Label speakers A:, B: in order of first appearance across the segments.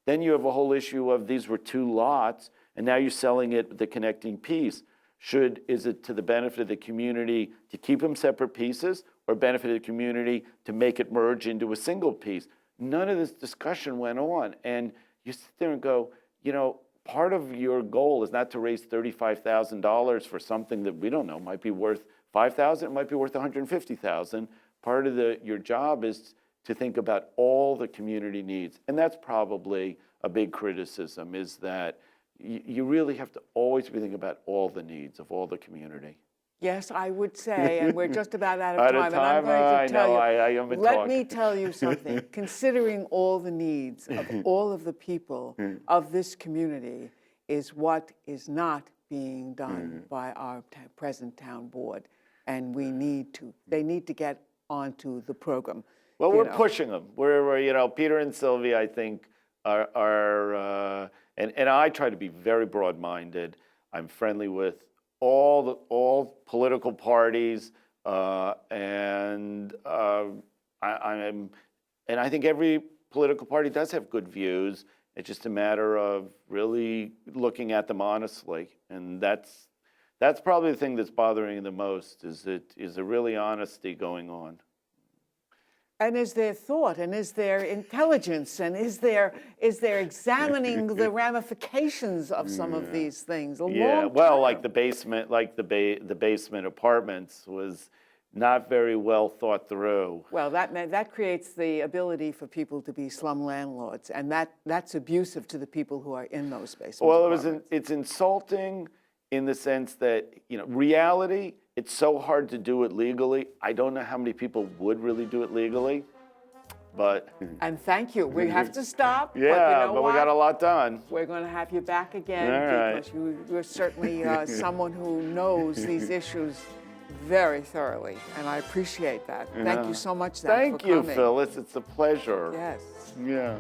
A: Then you have a whole issue of these were two lots, and now you're selling it the connecting piece. Is it to the benefit of the community to keep them separate pieces, or benefit of the community to make it merge into a single piece? None of this discussion went on. And you sit there and go, part of your goal is not to raise $35,000 for something that we don't know, might be worth $5,000, it might be worth $150,000. Part of your job is to think about all the community needs. And that's probably a big criticism, is that you really have to always be thinking about all the needs of all the community.
B: Yes, I would say, and we're just about out of time.
A: And I'm going to tell you,
B: let me tell you something. Considering all the needs of all of the people of this community is what is not being done by our present town board. And they need to get onto the program.
A: Well, we're pushing them. We're Peter and Sylvia, I think, are and I try to be very broad-minded. I'm friendly with all political parties, and I think every political party does have good views. It's just a matter of really looking at them honestly, and that's probably the thing that's bothering the most. Is there really honesty going on?
B: And is there thought, and is there intelligence, and is there examining the ramifications of some of these things?
A: Like the basement apartments was not very well thought through.
B: Well, that creates the ability for people to be slum landlords, and that's abusive to the people who are in those basement apartments.
A: It's insulting in the sense that, reality, it's so hard to do it legally. I don't know how many people would really do it legally, but...
B: And thank you. We have to stop.
A: Yeah, but we got a lot done.
B: We're going to have you back again, because you're certainly someone who knows these issues very thoroughly, and I appreciate that. Yeah. Thank you so much, Zack,
A: Thank you, Phyllis. It's a pleasure.
B: Yes.
A: Yeah.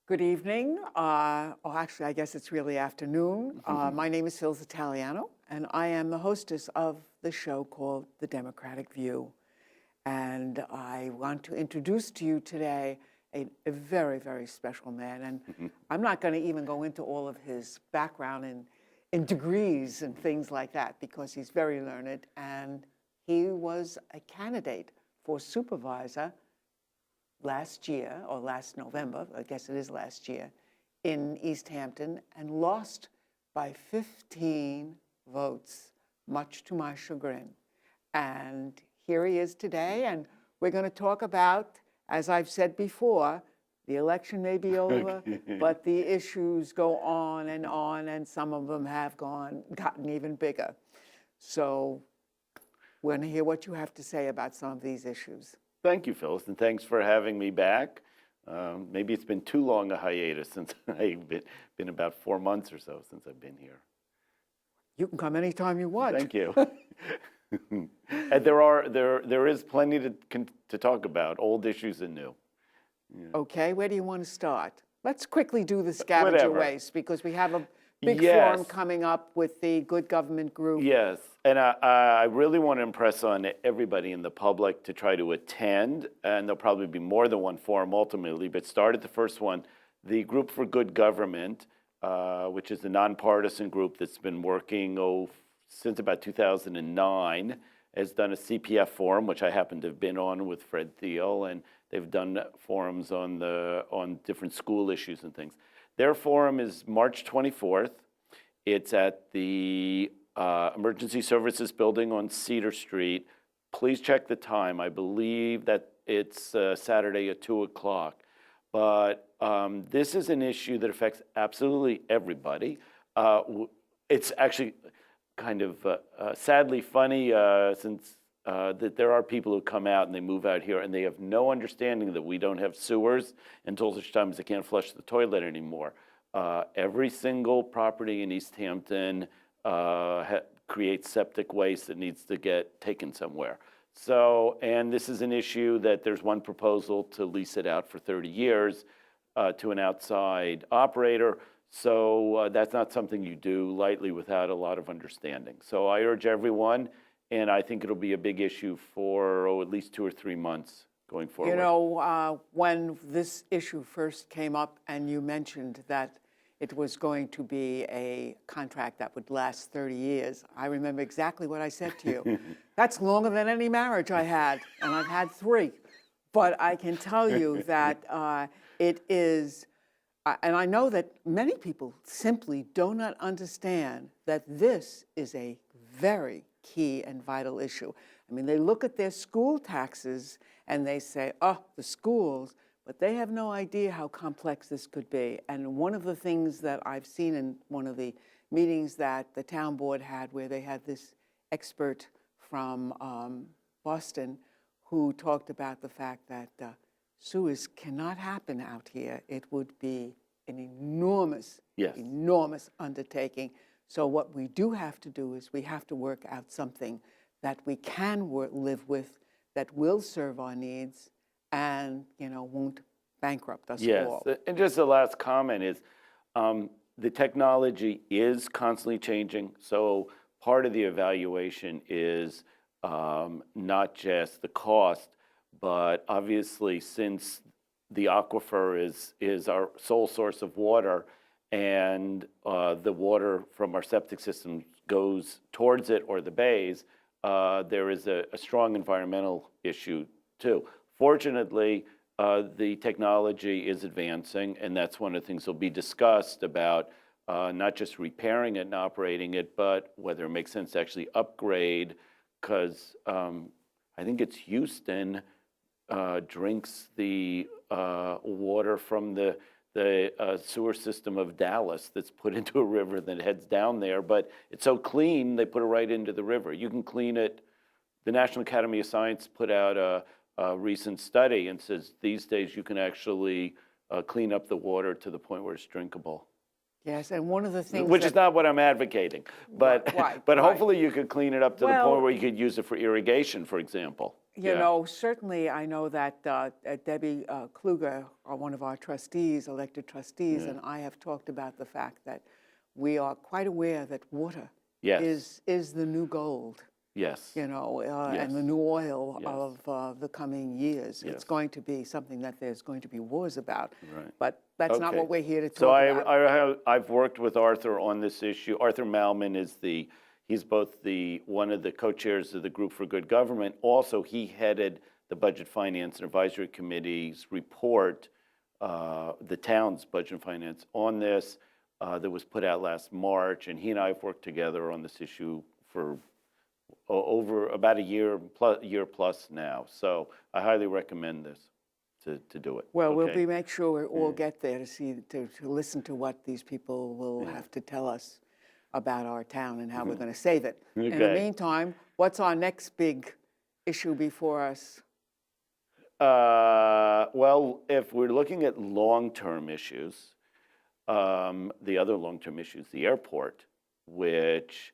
B: Good evening, actually I guess it's really afternoon. My name is Phyllis Italiano, and I am the hostess of the show called The Democratic View. And I want to introduce to you today a very, very special man. And I'm not going to even go into all of his background in degrees and things like that, because he's very learned, and he was a candidate for supervisor last year, or last November, I guess it is last year, in East Hampton, and lost by 15 votes, much to my chagrin. And here he is today, and we're going to talk about, as I've said before, the election may be over, but the issues go on, and some of them have gotten even bigger. So we're going to hear what you have to say about some of these issues.
A: Thank you, Phyllis, and thanks for having me back. Maybe it's been too long a hiatus since I've been about 4 months or so since I've been here.
B: You can come anytime you want.
A: Thank you. And there is plenty to talk about, old issues and new.
B: Yeah. Okay, where do you want to start? let's quickly do the scavenger
A: Whatever.
B: waste because we have a big
A: Yes.
B: forum coming up with the Good Government Group.
A: Yes, and I really want to impress on everybody in the public to try to attend, and there'll probably be more than one forum ultimately, but start at the first one. The Group for Good Government, which is a nonpartisan group that's been working since about 2009, has done a CPF forum, which I happen to have been on with Fred Thiel, and they've done forums on different school issues and things. Their forum is March 24th. It's at the Emergency Services Building on Cedar Street. Please check the time. I believe that it's Saturday at 2 o'clock. But this is an issue that affects absolutely everybody. It's actually kind of sadly funny since that there are people who come out and they move out here and they have no understanding that we don't have sewers until such time as they can't flush the toilet anymore. Every single property in East Hampton creates septic waste that needs to get taken somewhere. So, and this is an issue that there's one proposal to lease it out for 30 years to an outside operator. So that's not something you do lightly without a lot of understanding. So I urge everyone, and I think it'll be a big issue for at least 2 or 3 months going forward.
B: You know, when this issue first came up and you mentioned that it was going to be a contract that would last 30 years, I remember exactly what I said to you. That's longer than any marriage I had, and I've had 3. But I can tell you that it is, and I know that many people simply do not understand that this is a very key and vital issue. I mean, they look at their school taxes and they say, oh, the schools, but they have no idea how complex this could be. And one of the things that I've seen in one of the meetings that the town board had where they had this expert from Boston who talked about the fact that sewers cannot happen out here. It would be an enormous, enormous undertaking. So what we do have to do is we have to work out something that we can live with, that will serve our needs, and won't bankrupt us all.
A: Yes, and just the last comment is, the technology is constantly changing. So part of the evaluation is not just the cost, but obviously since the aquifer is our sole source of water, and the water from our septic system goes towards it or the bays, there is a strong environmental issue too. Fortunately, the technology is advancing, and that's one of the things that will be discussed about not just repairing it and operating it, but whether it makes sense to actually upgrade, because I think it's Houston drinks the water from the sewer system of Dallas that's put into a river that heads down there, but it's so clean they put it right into the river. You can clean it. The National Academy of Science put out a recent study and says these days you can actually clean up the water to the point where it's drinkable.
B: Yes, and one of the things
A: which is not what I'm advocating, but
B: right.
A: Hopefully you could clean it up to the point where you could use it for irrigation, for example.
B: You know, certainly I know that Debbie Kluger, one of our trustees, elected trustees, and I have talked about the fact that we are quite aware that water is the new gold.
A: Yes.
B: You know, and the new oil of the coming years. It's going to be something that there's going to be wars about.
A: Right.
B: But that's not what we're here to talk about.
A: So I've worked with Arthur on this issue. Arthur Malman is he's both one of the co-chairs of the Group for Good Government. Also, he headed the Budget Finance and Advisory Committee's report, the town's budget and finance on this, that was put out last March. And he and I have worked together on this issue for over about a year plus now. So I highly recommend this to do it.
B: Well, we'll make sure we all get there to listen to what these people will have to tell us about our town and how we're going to save it. In the meantime, what's our next big issue before us?
A: Well, if we're looking at long-term issues, the other long-term issues, the airport, which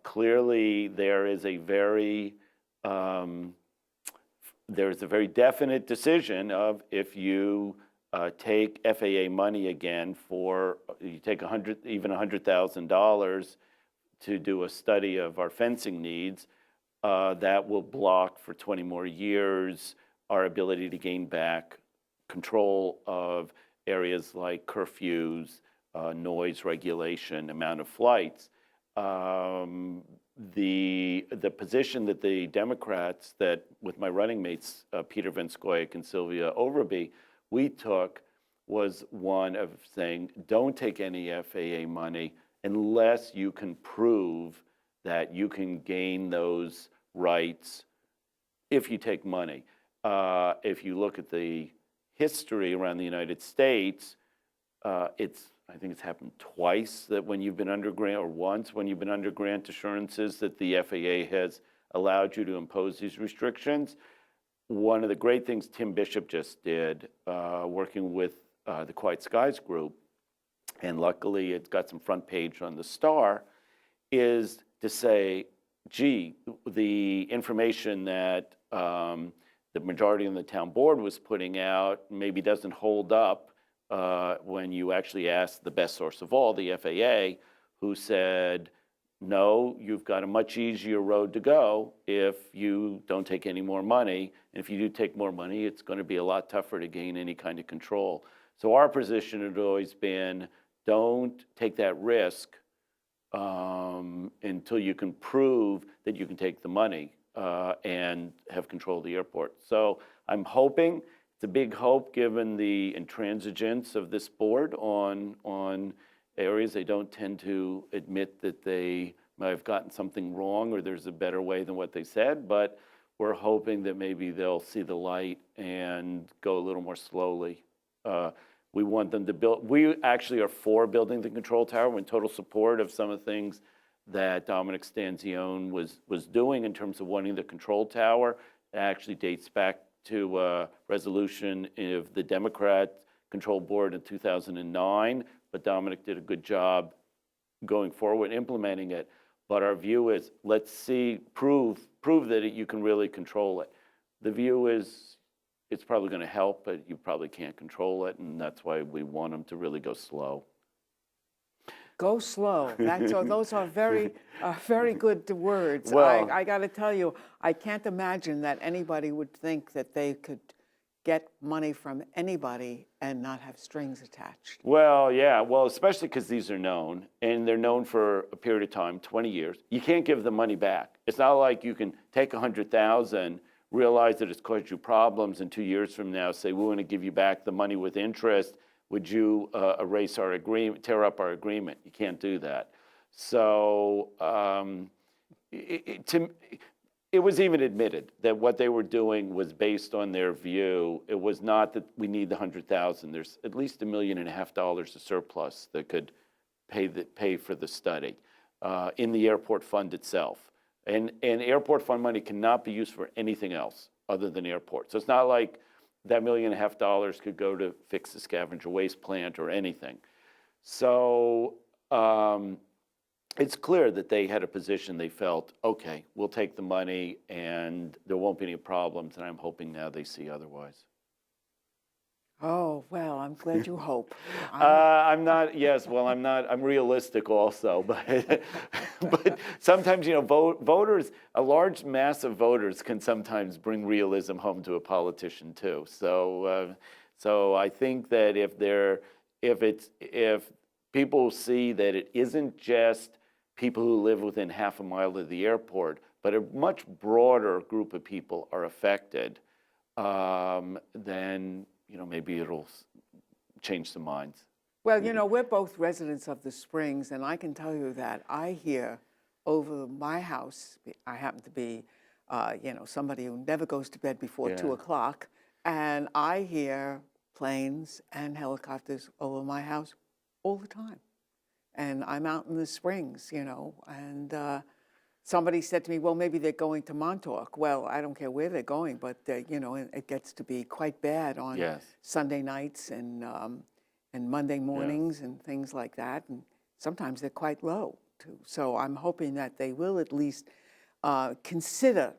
A: clearly there is a very definite decision of if you take FAA money again for, you take even $100,000 to do a study of our fencing needs, that will block for 20 more years our ability to gain back control of areas like curfews, noise regulation, amount of flights. The position that the Democrats, that with my running mates, Peter Van Scoyoc and Sylvia Overby, we took was one of saying, don't take any FAA money unless you can prove that you can gain those rights if you take money. If you look at the history around the United States, I think it's happened twice that when you've been under grant, or once when you've been under grant assurances, that the FAA has allowed you to impose these restrictions. One of the great things Tim Bishop just did, working with the Quiet Skies group, and luckily it's got some front page on the Star, is to say, gee, the information that the majority of the town board was putting out maybe doesn't hold up when you actually ask the best source of all, the FAA, who said, no, you've got a much easier road to go if you don't take any more money. And if you do take more money, it's going to be a lot tougher to gain any kind of control. So our position had always been, don't take that risk until you can prove that you can take the money and have control of the airport. So I'm hoping, it's a big hope given the intransigence of this board on areas. They don't tend to admit that they might have gotten something wrong or there's a better way than what they said, but we're hoping that maybe they'll see the light and go a little more slowly. We want them to build, we actually are for building the control tower. We're in total support of some of the things that Dominic Stanzione was doing in terms of wanting the control tower. It actually dates back to a resolution of the Democrat Control Board in 2009, but Dominic did a good job going forward implementing it. But our view is, let's see, prove that you can really control it. The view is, it's probably going to help, but you probably can't control it, and that's why we want them to really go slow.
B: Go slow. Those are very good words.
A: Well,
B: I got to tell you, I can't imagine that anybody would think that they could get money from anybody and not have strings attached.
A: Well, yeah, well, especially because these are known, and they're known for a period of time, 20 years. You can't give the money back. It's not like you can take $100,000, realize that it's caused you problems, and 2 years from now say, we want to give you back the money with interest. Would you erase our agreement, tear up our agreement? You can't do that. So it was even admitted that what they were doing was based on their view. It was not that we need the $100,000. There's at least $1.5 million of surplus that could pay for the study in the airport fund itself. And airport fund money cannot be used for anything else other than airport. So it's not like that $1.5 million could go to fix the scavenger waste plant or anything. So it's clear that they had a position. They felt, okay, we'll take the money and there won't be any problems. And I'm hoping now they see otherwise.
B: Oh, well, I'm glad you hope.
A: I'm not, yes, well, I'm not, I'm realistic also, but sometimes, voters, a large mass of voters can sometimes bring realism home to a politician too. So I think that if people see that it isn't just people who live within half a mile of the airport, but a much broader group of people are affected, then maybe it'll change some minds.
B: Well, we're both residents of the Springs, and I can tell you that I hear over my house, I happen to be, somebody who never goes to bed before 2 o'clock, and I hear planes and helicopters over my house all the time. And I'm out in the Springs, and somebody said to me, well, maybe they're going to Montauk. Well, I don't care where they're going, but, it gets to be quite bad on Sunday nights and Monday mornings and things like that. And sometimes they're quite low, too. So I'm hoping that they will at least consider,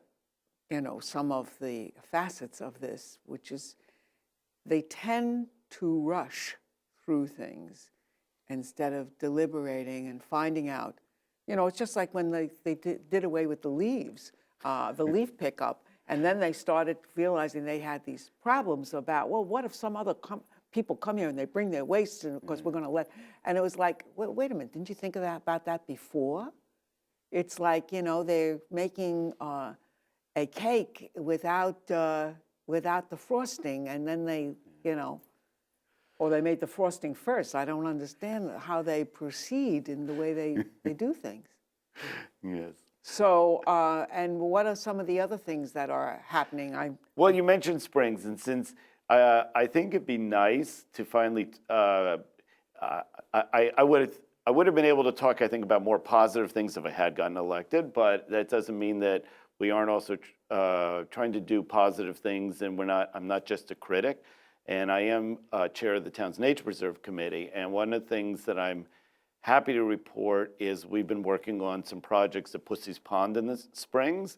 B: some of the facets of this, which is they tend to rush through things instead of deliberating and finding out. You know, it's just like when they did away with the leaves, the leaf pickup, and then they started realizing they had these problems about, well, what if some other people come here and they bring their waste, and of course we're going to let, and it was like, wait a minute, didn't you think of about that before? It's like, you know, they're making a cake without the frosting, and then they, you know, or they made the frosting first. I don't understand how they proceed in the way they do things.
A: Yes.
B: So, and what are some of the other things that are happening?
A: Well, you mentioned springs, and since I think it'd be nice to finally, I would have been able to talk, I think, about more positive things if I had gotten elected, but that doesn't mean that we aren't also trying to do positive things, and I'm not just a critic. And I am chair of the town's Nature Preserve Committee. And one of the things that I'm happy to report is we've been working on some projects at Pussy's Pond in the springs.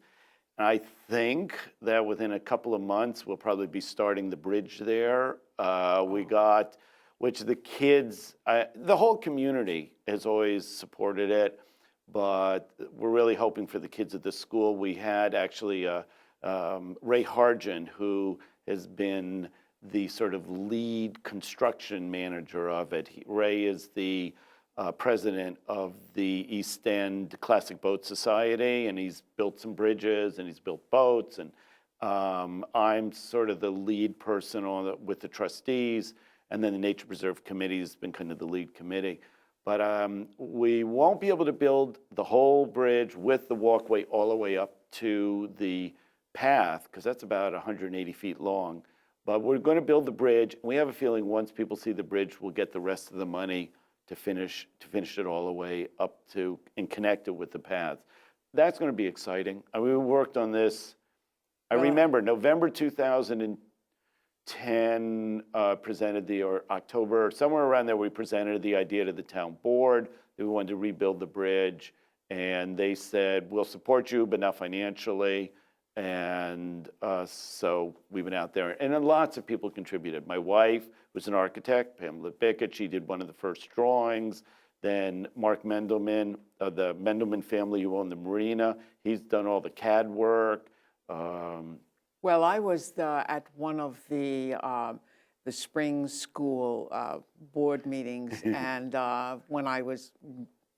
A: And I think that within a couple of months, we'll probably be starting the bridge there. Which the kids, the whole community has always supported it, but we're really hoping for the kids at the school. We had actually Ray Harjan, who has been the sort of lead construction manager of it. Ray is the president of the East End Classic Boat Society, and he's built some bridges and he's built boats. And I'm sort of the lead person with the trustees, and then the Nature Preserve Committee has been kind of the lead committee. But we won't be able to build the whole bridge with the walkway all the way up to the path, because that's about 180 feet long. But we're going to build the bridge. We have a feeling once people see the bridge, we'll get the rest of the money to finish it all the way up to and connect it with the paths. That's going to be exciting. I mean, we worked on this. I remember November 2010 or October, somewhere around there, we presented the idea to the town board that we wanted to rebuild the bridge. And they said, we'll support you, but not financially. And so we've been out there, and then lots of people contributed. My wife was an architect, Pamela Bickett. She did one of the first drawings. Then Mark Mendelman, of the Mendelman family who owned the marina, he's done all the CAD work.
B: Well, I was at one of the spring school board meetings, and when I was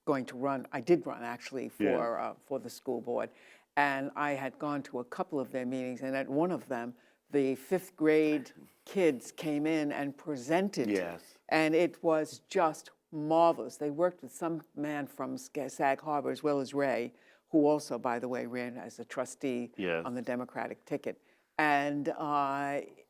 B: going to run, I did run actually for the school board. And I had gone to a couple of their meetings, and at one of them, the 5th grade kids came in and presented.
A: Yes.
B: And it was just marvelous. They worked with some man from Sag Harbor, as well as Ray, who also, by the way, ran as a trustee on the Democratic ticket. And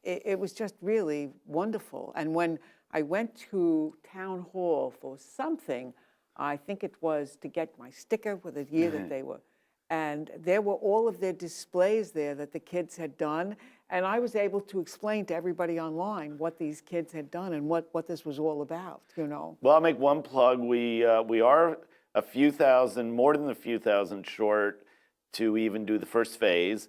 B: it was just really wonderful. And when I went to town hall for something, I think it was to get my sticker for the year that they were. And there were all of their displays there that the kids had done. And I was able to explain to everybody online what these kids had done and what this was all about, you know.
A: Well, I'll make one plug. We are a few thousand, more than a few thousand short to even do the first phase.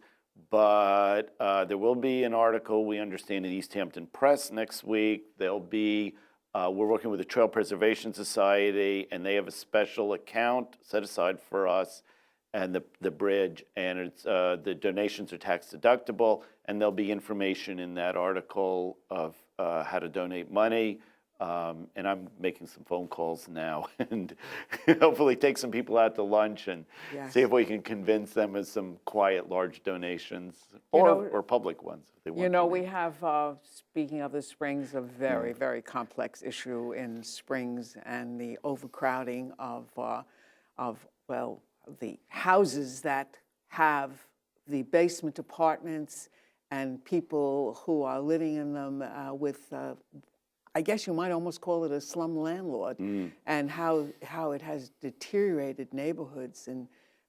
A: But there will be an article, we understand, in East Hampton Press next week. There'll be, we're working with the Trail Preservation Society, and they have a special account set aside for us and the bridge, and it's the donations are tax deductible, and there'll be information in that article of how to donate money. And I'm making some phone calls now, and hopefully take some people out to lunch and see if we can convince them of some quiet, large donations, or public ones if they want.
B: You know, we have, speaking of the Springs, a very, very complex issue in Springs, and the overcrowding of the houses that have the basement apartments and people who are living in them with, I guess you might almost call it a slum landlord, and how it has deteriorated neighborhoods, and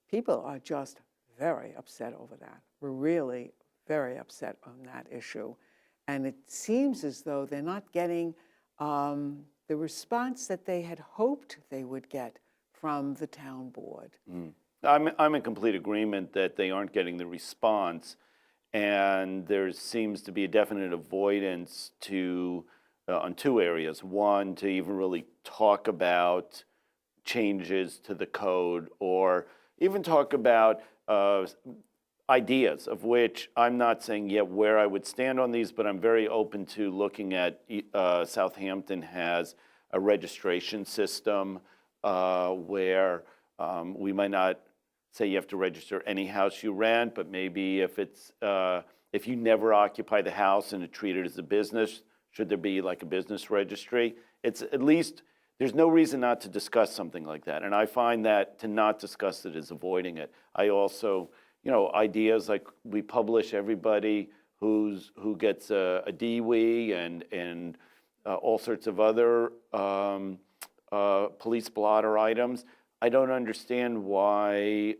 B: people are just very upset over that. We're really very upset on that issue. And it seems as though they're not getting the response that they had hoped they would get from the town board.
A: I'm in complete agreement that they aren't getting the response, and there seems to be a definite avoidance to on two areas. One, to even really talk about changes to the code, or even talk about ideas, of which I'm not saying yet where I would stand on these, but I'm very open to looking at. Southampton has a registration system where we might not say you have to register any house you rent, but maybe if you never occupy the house and treat it as a business, should there be like a business registry? It's at least, there's no reason not to discuss something like that. And I find that to not discuss it is avoiding it. I also, ideas like we publish everybody who gets a DWI and all sorts of other police blotter items. I don't understand why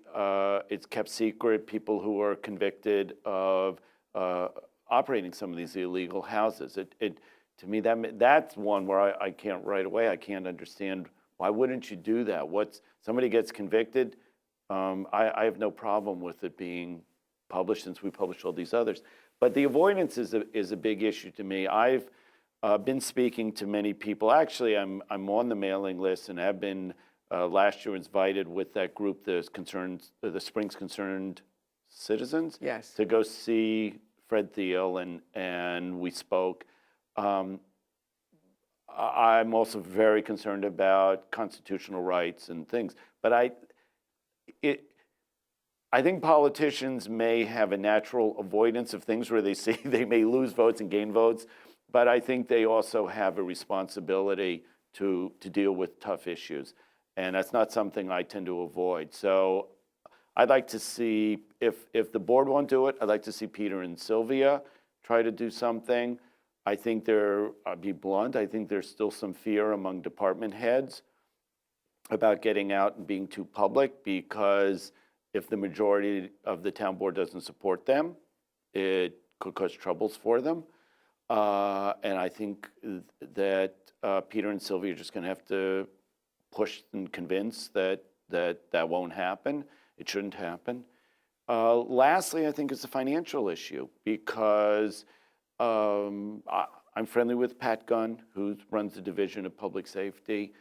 A: it's kept secret, people who are convicted of operating some of these illegal houses. To me, that's one where I can't right away. I can't understand, why wouldn't you do that? Somebody gets convicted, I have no problem with it being published, since we publish all these others. But the avoidance is a big issue to me. I've been speaking to many people. Actually, I'm on the mailing list and have been last year invited with that group, the Springs Concerned Citizens,
B: Yes.
A: to go see Fred Thiel, and we spoke. I'm also very concerned about constitutional rights and things, but I think politicians may have a natural avoidance of things where they see they may lose votes and gain votes, but I think they also have a responsibility to deal with tough issues, and that's not something I tend to avoid. So I'd like to see, if the board won't do it, I'd like to see Peter and Sylvia try to do something. I think I'll be blunt, I think there's still some fear among department heads about getting out and being too public, because if the majority of the town board doesn't support them, it could cause troubles for them. And I think that Peter and Sylvia are just going to have to push and convince that won't happen. It shouldn't happen. Lastly, I think it's a financial issue, because I'm friendly with Pat Gunn, who runs the Division of Public Safety,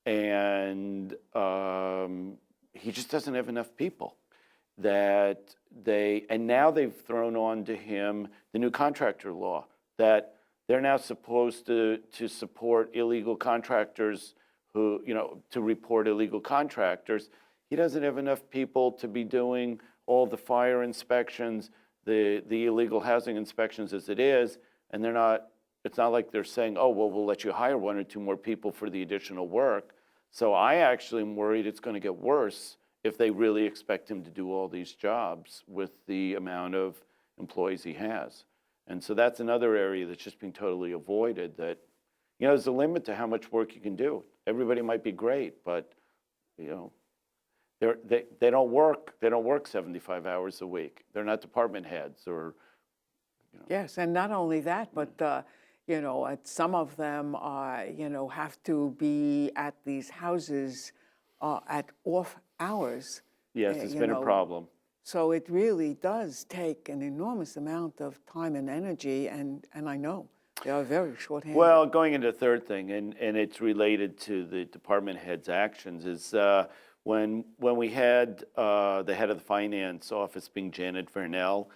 A: and he just doesn't have enough people. And now they've thrown on to him the new contractor law, that they're now supposed to support illegal contractors to report illegal contractors. He doesn't have enough people to be doing all the fire inspections, the illegal housing inspections as it is, and it's not like they're saying, oh, well, we'll let you hire one or two more people for the additional work. So I actually am worried it's going to get worse if they really expect him to do all these jobs with the amount of employees he has. And so that's another area that's just being totally avoided, that, there's a limit to how much work you can do. Everybody might be great, but, they don't work 75 hours a week. They're not department heads or,
B: Yes, and not only that, but some of them have to be at these houses at off hours.
A: Yes, it's been a problem.
B: So it really does take an enormous amount of time and energy, and I know they are very short-handed.
A: Well, going into the third thing, and it's related to the department head's actions, is when we had the head of the finance office being Janet Vernell,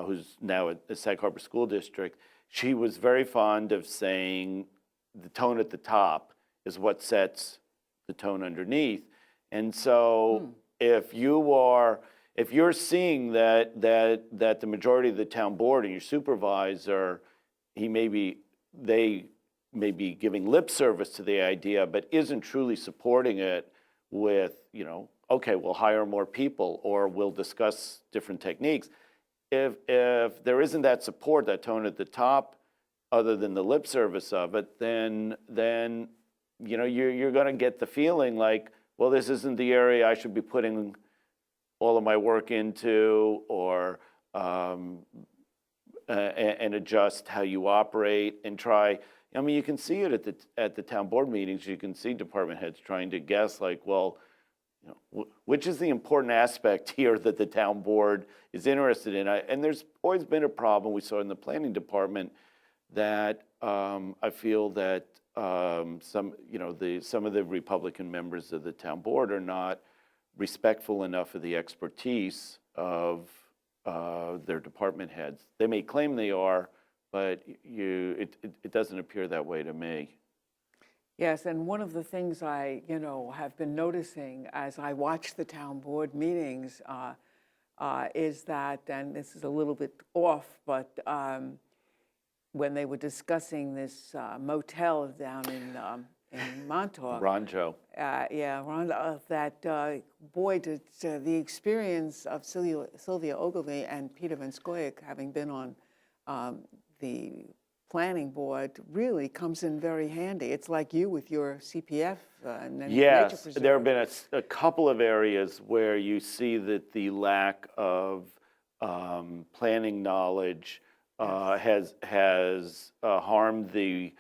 A: who's now at the Sag Harbor School District, she was very fond of saying the tone at the top is what sets the tone underneath. And so if you're seeing that the majority of the town board and your supervisor, they may be giving lip service to the idea, but isn't truly supporting it with, okay, we'll hire more people or we'll discuss different techniques. If there isn't that support, that tone at the top, other than the lip service of it, then you're going to get the feeling like, well, this isn't the area I should be putting all of my work into, or and adjust how you operate and try. I mean, you can see it at the town board meetings. You can see department heads trying to guess, like, well, which is the important aspect here that the town board is interested in. And there's always been a problem we saw in the planning department, that I feel that some of the Republican members of the town board are not respectful enough of the expertise of their department heads. They may claim they are, but it doesn't appear that way to me.
B: Yes, and one of the things I, have been noticing as I watch the town board meetings is that, and this is a little bit off, but when they were discussing this motel down in Montauk.
A: Ronjo.
B: Boy, did the experience of Sylvia Ogilvie and Peter Van Scoyoc having been on the planning board really comes in very handy. It's like you with your CPF and then Nature
A: Yes,
B: Preserve.
A: there have been a couple of areas where you see that the lack of planning knowledge has harmed the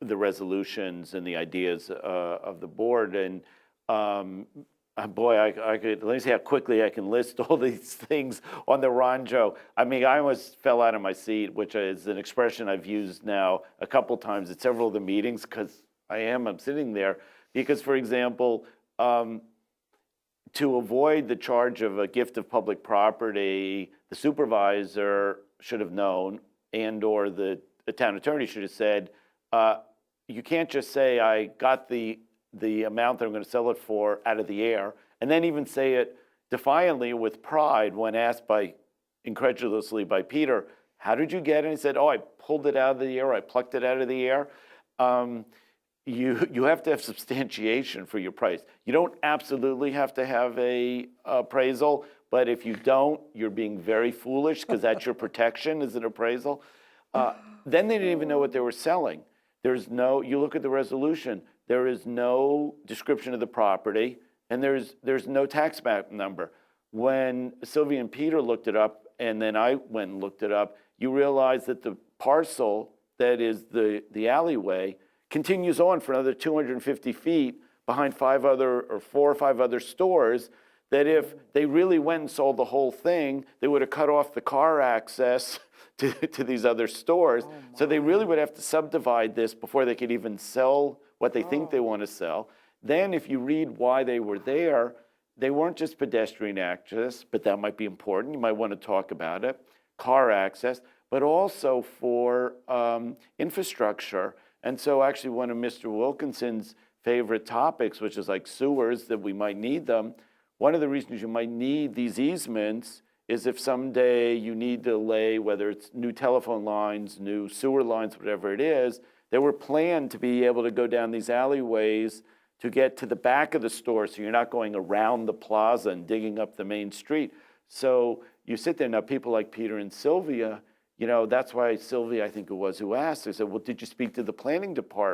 A: resolutions and the ideas of the board. And boy, I could, let me see how quickly I can list all these things on the Ronjo. I mean, I almost fell out of my seat, which is an expression I've used now a couple times at several of the meetings, because I'm sitting there. Because, for example, to avoid the charge of a gift of public property, the supervisor should have known, and/or the town attorney should have said, you can't just say, I got the amount that I'm going to sell it for out of the air, and then even say it defiantly with pride when asked incredulously by Peter, how did you get it? And he said, I pulled it out of the air, I plucked it out of the air. You have to have substantiation for your price. You don't absolutely have to have a appraisal, but if you don't, you're being very foolish, because that's your protection is an appraisal. Then they didn't even know what they were selling. You look at the resolution, there is no description of the property, and there's no tax map number. When Sylvia and Peter looked it up, and then I went and looked it up, you realize that the parcel that is the alleyway continues on for another 250 feet behind 4 or 5 other stores, that if they really went and sold the whole thing, they would have cut off the car access to these other stores. So they really would have to subdivide this before they could even sell what they think they want to sell. Then if you read why they were there, they weren't just pedestrian access, but that might be important. You might want to talk about it, car access, but also for infrastructure. And so actually one of Mr. Wilkinson's favorite topics, which is like sewers, that we might need them, one of the reasons you might need these easements is if someday you need to lay, whether it's new telephone lines, new sewer lines, whatever it is, they were planned to be able to go down these alleyways to get to the back of the store, so you're not going around the plaza and digging up the main street. So you sit there, now people like Peter and Sylvia, that's why Sylvia, I think it was, who asked, they said, well, did you speak to the planning department?